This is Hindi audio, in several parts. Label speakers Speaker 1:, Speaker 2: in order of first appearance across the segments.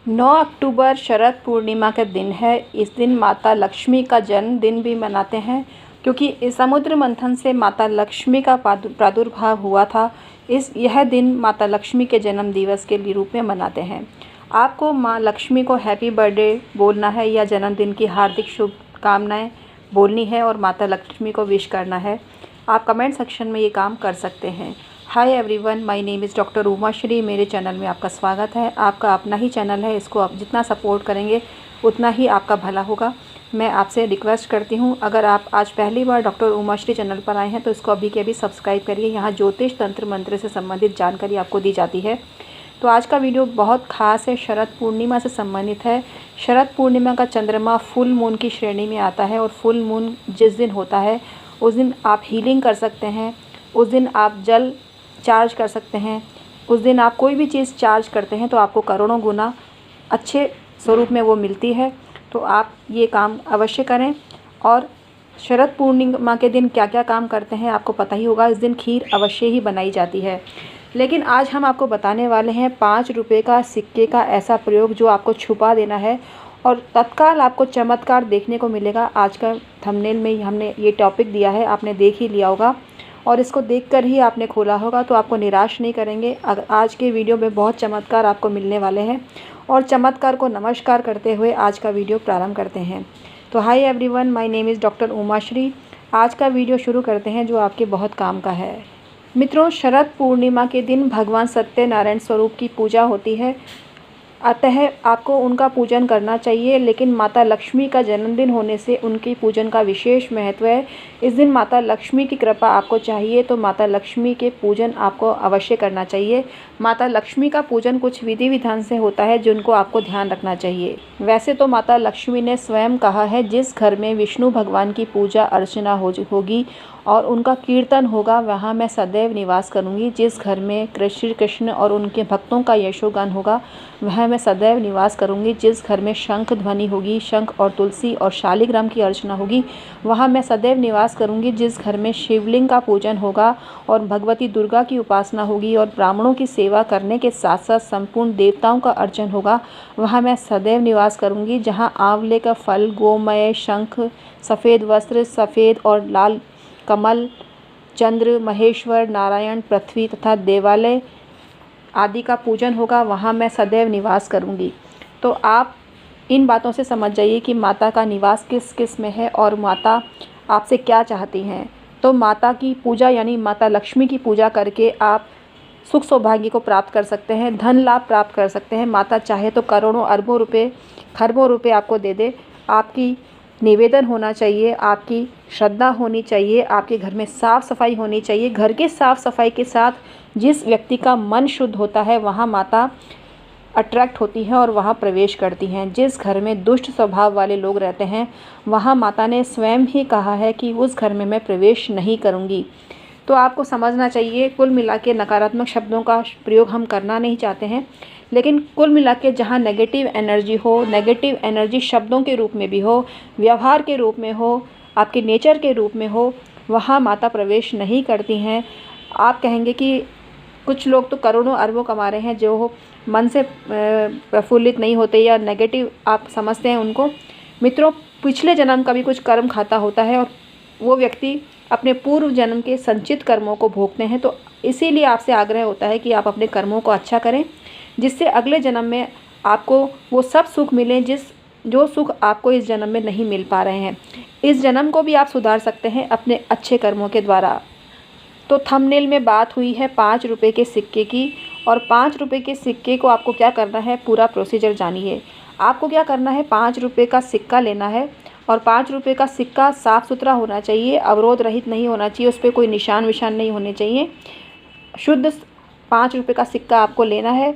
Speaker 1: 9 अक्टूबर शरद पूर्णिमा का दिन है। इस दिन माता लक्ष्मी का जन्मदिन भी मनाते हैं, क्योंकि इस समुद्र मंथन से माता लक्ष्मी का प्रादुर्भाव हुआ था। यह दिन माता लक्ष्मी के जन्म दिवस के रूप में मनाते हैं। आपको माँ लक्ष्मी को हैप्पी बर्थडे बोलना है या जन्मदिन की हार्दिक शुभकामनाएं बोलनी है और माता लक्ष्मी को विश करना है। आप कमेंट सेक्शन में ये काम कर सकते हैं। Hi everyone, my name is doctor Umashree. मेरे चैनल में आपका स्वागत है। आपका अपना ही चैनल है, इसको आप जितना सपोर्ट करेंगे उतना ही आपका भला होगा। मैं आपसे रिक्वेस्ट करती हूँ, अगर आप आज पहली बार डॉक्टर उमाश्री चैनल पर आए हैं तो इसको अभी के अभी सब्सक्राइब करिए। यहाँ ज्योतिष तंत्र मंत्र से संबंधित जानकारी आपको दी जाती है। तो आज का वीडियो बहुत ख़ास है, शरद पूर्णिमा से संबंधित है। शरद पूर्णिमा का चंद्रमा फुल मून की श्रेणी में आता है और फुल मून जिस दिन होता है उस दिन आप हीलिंग कर सकते हैं। उस दिन आप जल चार्ज कर सकते हैं। उस दिन आप कोई भी चीज़ चार्ज करते हैं तो आपको करोड़ों गुना अच्छे स्वरूप में वो मिलती है। तो आप ये काम अवश्य करें। और शरद पूर्णिमा के दिन क्या क्या काम करते हैं आपको पता ही होगा। इस दिन खीर अवश्य ही बनाई जाती है। लेकिन आज हम आपको बताने वाले हैं 5 रुपये का सिक्के का ऐसा प्रयोग जो आपको छुपा देना है और तत्काल आपको चमत्कार देखने को मिलेगा। आज का थंबनेल में हमने ये टॉपिक दिया है, आपने देख ही लिया होगा और इसको देखकर ही आपने खोला होगा, तो आपको निराश नहीं करेंगे। आज के वीडियो में बहुत चमत्कार आपको मिलने वाले हैं और चमत्कार को नमस्कार करते हुए आज का वीडियो प्रारंभ करते हैं। तो hi everyone, my name is doctor Umashree. आज का वीडियो शुरू करते हैं जो आपके बहुत काम का है। मित्रों, शरद पूर्णिमा के दिन भगवान सत्यनारायण स्वरूप की पूजा होती है, अतः आपको उनका पूजन करना चाहिए। लेकिन माता लक्ष्मी का जन्मदिन होने से उनकी पूजन का विशेष महत्व है। इस दिन माता लक्ष्मी की कृपा आपको चाहिए तो माता लक्ष्मी के पूजन आपको अवश्य करना चाहिए। माता लक्ष्मी का पूजन कुछ विधि विधान से होता है जिनको आपको ध्यान रखना चाहिए। वैसे तो माता लक्ष्मी ने स्वयं कहा है, जिस घर में विष्णु भगवान की पूजा अर्चना होगी और उनका कीर्तन होगा वहाँ मैं सदैव निवास करूँगी। जिस घर में श्री कृष्ण और उनके भक्तों का यशोगान होगा वह मैं सदैव निवास करूँगी। जिस घर में शंख ध्वनि होगी, शंख और तुलसी और शालिग्राम की अर्चना होगी वहाँ मैं सदैव निवास करूँगी। जिस घर में शिवलिंग का पूजन होगा और भगवती दुर्गा की उपासना होगी और ब्राह्मणों की सेवा करने के साथ साथ संपूर्ण देवताओं का अर्चन होगा वहाँ मैं सदैव निवास करूँगी। जहाँ आंवले का फल, गोमय, शंख, सफ़ेद वस्त्र, सफ़ेद और लाल कमल, चंद्र, महेश्वर, नारायण, पृथ्वी तथा देवालय आदि का पूजन होगा वहाँ मैं सदैव निवास करूँगी। तो आप इन बातों से समझ जाइए कि माता का निवास किस किस में है और माता आपसे क्या चाहती हैं। तो माता की पूजा यानी माता लक्ष्मी की पूजा करके आप सुख सौभाग्य को प्राप्त कर सकते हैं, धन लाभ प्राप्त कर सकते हैं। माता चाहे तो करोड़ों अरबों रुपए, खरबों रुपए आपको दे दे। आपकी निवेदन होना चाहिए, आपकी श्रद्धा होनी चाहिए, आपके घर में साफ़ सफाई होनी चाहिए। घर के साफ़ सफाई के साथ जिस व्यक्ति का मन शुद्ध होता है वहाँ माता अट्रैक्ट होती हैं और वहाँ प्रवेश करती हैं। जिस घर में दुष्ट स्वभाव वाले लोग रहते हैं वहाँ माता ने स्वयं ही कहा है कि उस घर में मैं प्रवेश नहीं करूँगी। तो आपको समझना चाहिए, कुल मिला के नकारात्मक शब्दों का प्रयोग हम करना नहीं चाहते हैं, लेकिन कुल मिला के जहाँ नेगेटिव एनर्जी हो, नेगेटिव एनर्जी शब्दों के रूप में भी हो, व्यवहार के रूप में हो, आपके नेचर के रूप में हो, वहाँ माता प्रवेश नहीं करती हैं। आप कहेंगे कि कुछ लोग तो करोड़ों अरबों कमा रहे हैं जो मन से प्रफुल्लित नहीं होते या नेगेटिव आप समझते हैं उनको। मित्रों, पिछले जन्म का भी कुछ कर्म खाता होता है और वो व्यक्ति अपने पूर्व जन्म के संचित कर्मों को भोगते हैं। तो इसीलिए आपसे आग्रह होता है कि आप अपने कर्मों को अच्छा करें, जिससे अगले जन्म में आपको वो सब सुख मिले जो सुख आपको इस जन्म में नहीं मिल पा रहे हैं। इस जन्म को भी आप सुधार सकते हैं अपने अच्छे कर्मों के द्वारा। तो थंबनेल में बात हुई है 5 रुपये के सिक्के की, और 5 रुपये के सिक्के को आपको क्या करना है, पूरा प्रोसीजर जानिए। आपको क्या करना है, 5 रुपये का सिक्का लेना है और 5 रुपये का सिक्का साफ़ सुथरा होना चाहिए, अवरोध रहित नहीं होना चाहिए, उस पर कोई निशान विशान नहीं होने चाहिए। शुद्ध 5 रुपये का सिक्का आपको लेना है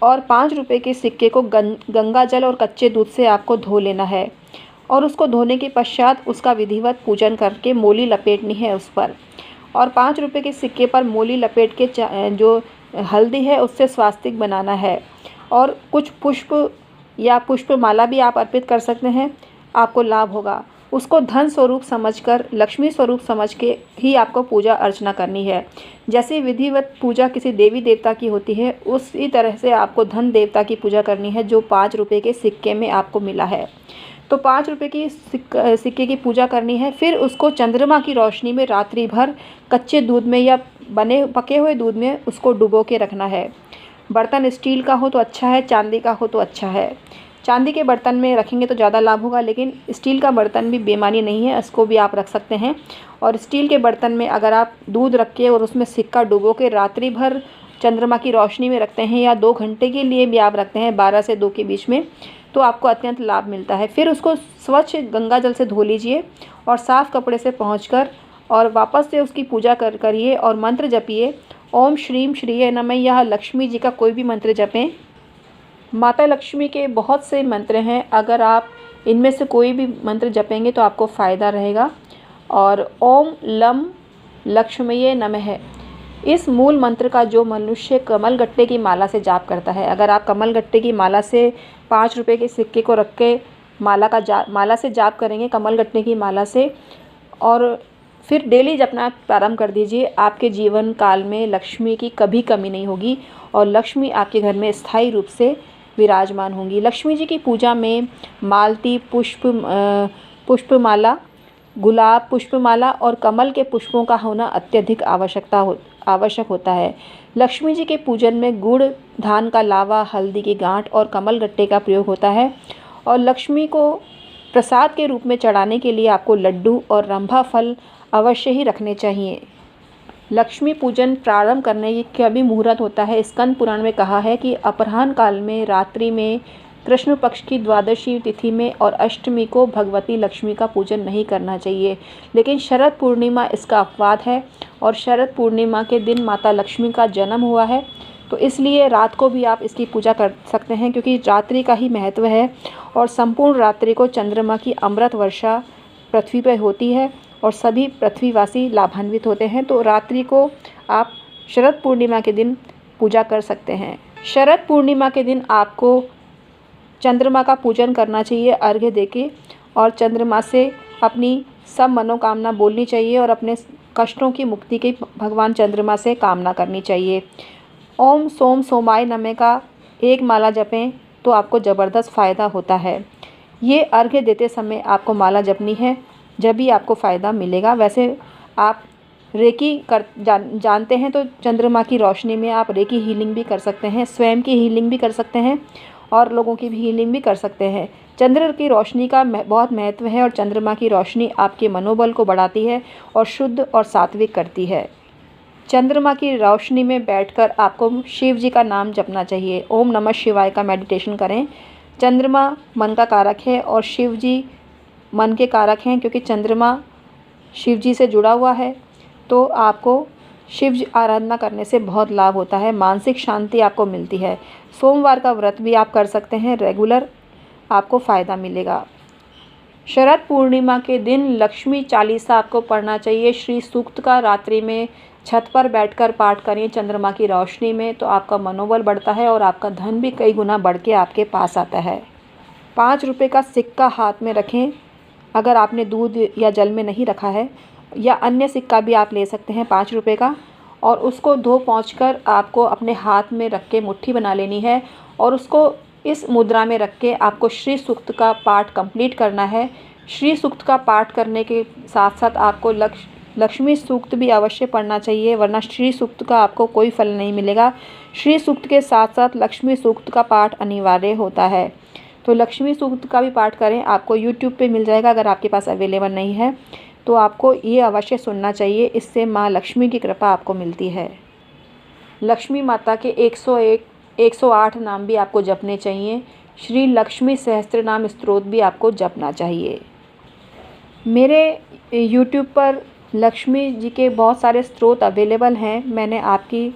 Speaker 1: और 5 रुपये के सिक्के को गंगा जल और कच्चे दूध से आपको धो लेना है और उसको धोने के पश्चात उसका विधिवत पूजन करके मोली लपेटनी है उस पर। और 5 रुपये के सिक्के पर मोली लपेट के जो हल्दी है उससे स्वास्तिक बनाना है और कुछ पुष्प या पुष्पमाला भी आप अर्पित कर सकते हैं, आपको लाभ होगा। उसको धन स्वरूप समझकर, लक्ष्मी स्वरूप समझ के ही आपको पूजा अर्चना करनी है। जैसे विधिवत पूजा किसी देवी देवता की होती है, उसी तरह से आपको धन देवता की पूजा करनी है, जो 5 रुपये के सिक्के में आपको मिला है। तो 5 रुपये की सिक्के की पूजा करनी है। फिर उसको चंद्रमा की रोशनी में रात्रि भर कच्चे दूध में या पके हुए दूध में उसको डुबो के रखना है। बर्तन स्टील का हो तो अच्छा है, चांदी का हो तो अच्छा है। चांदी के बर्तन में रखेंगे तो ज़्यादा लाभ होगा, लेकिन स्टील का बर्तन भी बेमानी नहीं है, इसको भी आप रख सकते हैं। और स्टील के बर्तन में अगर आप दूध रख के और उसमें सिक्का डुबो के रात्रि भर चंद्रमा की रोशनी में रखते हैं, या 2 घंटे के लिए भी आप रखते हैं 12 से 2 के बीच में, तो आपको अत्यंत लाभ मिलता है। फिर उसको स्वच्छ गंगा जल से धो लीजिए और साफ़ कपड़े से पहुँचकर और वापस से उसकी पूजा करिए और मंत्र जपिए। ओम श्रीम श्रीये नमः, यह लक्ष्मी जी का कोई भी मंत्र जपें। माता लक्ष्मी के बहुत से मंत्र हैं, अगर आप इनमें से कोई भी मंत्र जपेंगे तो आपको फ़ायदा रहेगा। और ओम लम लक्ष्मीये नमः, इस मूल मंत्र का जो मनुष्य कमलगट्टे की माला से जाप करता है, अगर आप कमलगट्टे की माला से 5 रुपये के सिक्के को रख के माला से जाप करेंगे, कमलगट्टे की माला से, और फिर डेली जपना प्रारंभ कर दीजिए, आपके जीवन काल में लक्ष्मी की कभी कमी नहीं होगी और लक्ष्मी आपके घर में स्थायी रूप से विराजमान होंगी। लक्ष्मी जी की पूजा में मालती, पुष्पमाला, गुलाब पुष्पमाला और कमल के पुष्पों का होना अत्यधिक आवश्यक होता है। लक्ष्मी जी के पूजन में गुड़, धान का लावा, हल्दी की गांठ और कमलगट्टे का प्रयोग होता है। और लक्ष्मी को प्रसाद के रूप में चढ़ाने के लिए आपको लड्डू और रंभा फल अवश्य ही रखने चाहिए। लक्ष्मी पूजन प्रारंभ करने का भी मुहूर्त होता है। स्कंद पुराण में कहा है कि अपराह्न काल में, रात्रि में, कृष्ण पक्ष की द्वादशी तिथि में और अष्टमी को भगवती लक्ष्मी का पूजन नहीं करना चाहिए। लेकिन शरद पूर्णिमा इसका अपवाद है और शरद पूर्णिमा के दिन माता लक्ष्मी का जन्म हुआ है, तो इसलिए रात को भी आप इसकी पूजा कर सकते हैं, क्योंकि रात्रि का ही महत्व है और संपूर्ण रात्रि को चंद्रमा की अमृत वर्षा पृथ्वी पर होती है और सभी पृथ्वीवासी लाभान्वित होते हैं। तो रात्रि को आप शरद पूर्णिमा के दिन पूजा कर सकते हैं। शरद पूर्णिमा के दिन आपको चंद्रमा का पूजन करना चाहिए अर्घ्य देके, और चंद्रमा से अपनी सब मनोकामना बोलनी चाहिए और अपने कष्टों की मुक्ति की भगवान चंद्रमा से कामना करनी चाहिए। ओम सोम सोमाय नमः का 1 माला जपें तो आपको ज़बरदस्त फ़ायदा होता है। ये अर्घ्य देते समय आपको माला जपनी है, जब भी आपको फ़ायदा मिलेगा। वैसे आप रेकी जानते हैं तो चंद्रमा की रोशनी में आप रेकी हीलिंग भी कर सकते हैं, स्वयं की हीलिंग भी कर सकते हैं और लोगों की भी हीलिंग भी कर सकते हैं। चंद्र की रोशनी का बहुत महत्व है और चंद्रमा की रोशनी आपके मनोबल को बढ़ाती है और शुद्ध और सात्विक करती है। चंद्रमा की रोशनी में बैठकर आपको शिव जी का नाम जपना चाहिए। ओम नमः शिवाय का मेडिटेशन करें। चंद्रमा मन का कारक है और शिव जी मन के कारक हैं, क्योंकि चंद्रमा शिव जी से जुड़ा हुआ है, तो आपको शिव जी आराधना करने से बहुत लाभ होता है, मानसिक शांति आपको मिलती है। सोमवार का व्रत भी आप कर सकते हैं, रेगुलर आपको फ़ायदा मिलेगा। शरद पूर्णिमा के दिन लक्ष्मी चालीसा आपको पढ़ना चाहिए। श्री सूक्त का रात्रि में छत पर बैठकर पाठ करें चंद्रमा की रोशनी में, तो आपका मनोबल बढ़ता है और आपका धन भी कई गुना बढ़ के आपके पास आता है। 5 रुपये का सिक्का हाथ में रखें, अगर आपने दूध या जल में नहीं रखा है, या अन्य सिक्का भी आप ले सकते हैं 5 रुपये का, और उसको धो पोंछ कर आपको अपने हाथ में रख के मुट्ठी बना लेनी है और उसको इस मुद्रा में रख के आपको श्री सूक्त का पाठ कंप्लीट करना है। श्री सूक्त का पाठ करने के साथ साथ आपको लक्ष्मी सूक्त भी अवश्य पढ़ना चाहिए, वरना श्री सूक्त का आपको कोई फल नहीं मिलेगा। श्री सूक्त के साथ साथ लक्ष्मी सूक्त का पाठ अनिवार्य होता है, तो लक्ष्मी सूक्त का भी पाठ करें। आपको यूट्यूब पे मिल जाएगा, अगर आपके पास अवेलेबल नहीं है तो आपको ये अवश्य सुनना चाहिए, इससे माँ लक्ष्मी की कृपा आपको मिलती है। लक्ष्मी माता के 108 नाम भी आपको जपने चाहिए। श्री लक्ष्मी सहस्त्र नाम स्तोत्र भी आपको जपना चाहिए। मेरे यूट्यूब पर लक्ष्मी जी के बहुत सारे स्त्रोत अवेलेबल हैं। मैंने आपकी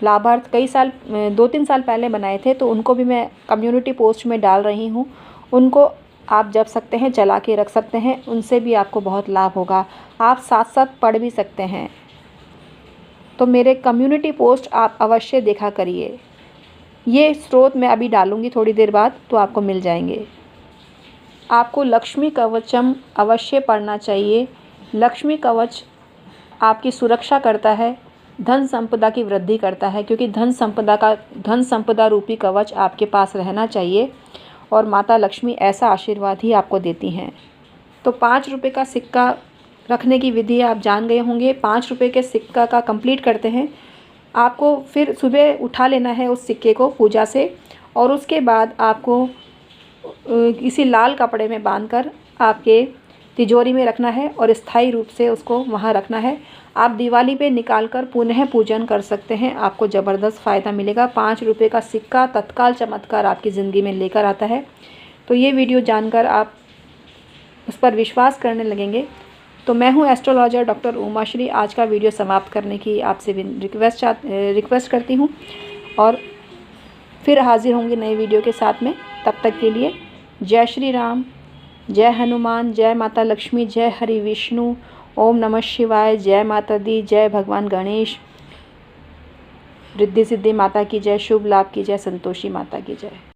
Speaker 1: लाभार्थ 2-3 साल पहले बनाए थे, तो उनको भी मैं कम्युनिटी पोस्ट में डाल रही हूँ। उनको आप जप सकते हैं, चला के रख सकते हैं, उनसे भी आपको बहुत लाभ होगा। आप साथ साथ पढ़ भी सकते हैं, तो मेरे कम्युनिटी पोस्ट आप अवश्य देखा करिए। ये स्रोत मैं अभी डालूँगी थोड़ी देर बाद, तो आपको मिल जाएंगे। आपको लक्ष्मी कवचम अवश्य पढ़ना चाहिए। लक्ष्मी कवच आपकी सुरक्षा करता है, धन संपदा की वृद्धि करता है, क्योंकि धन संपदा रूपी कवच आपके पास रहना चाहिए और माता लक्ष्मी ऐसा आशीर्वाद ही आपको देती हैं। तो 5 रुपये का सिक्का रखने की विधि आप जान गए होंगे। 5 रुपये के सिक्का का कंप्लीट करते हैं। आपको फिर सुबह उठा लेना है उस सिक्के को पूजा से, और उसके बाद आपको किसी लाल कपड़े में बांधकर आपके तिजोरी में रखना है और स्थायी रूप से उसको वहाँ रखना है। आप दिवाली पे निकाल कर पुनः पूजन कर सकते हैं, आपको ज़बरदस्त फ़ायदा मिलेगा। 5 रुपये का सिक्का तत्काल चमत्कार आपकी ज़िंदगी में लेकर आता है। तो ये वीडियो जानकर आप उस पर विश्वास करने लगेंगे। तो मैं हूँ एस्ट्रोलॉजर डॉक्टर उमाश्री। आज का वीडियो समाप्त करने की आपसे रिक्वेस्ट करती हूँ और फिर हाजिर होंगे नए वीडियो के साथ में। तब तक के लिए जय श्री राम, जय हनुमान, जय माता लक्ष्मी, जय हरि विष्णु, ओम नमः शिवाय, जय माता दी, जय भगवान गणेश, रिद्धि सिद्धि माता की जय, शुभ लाभ की जय, संतोषी माता की जय।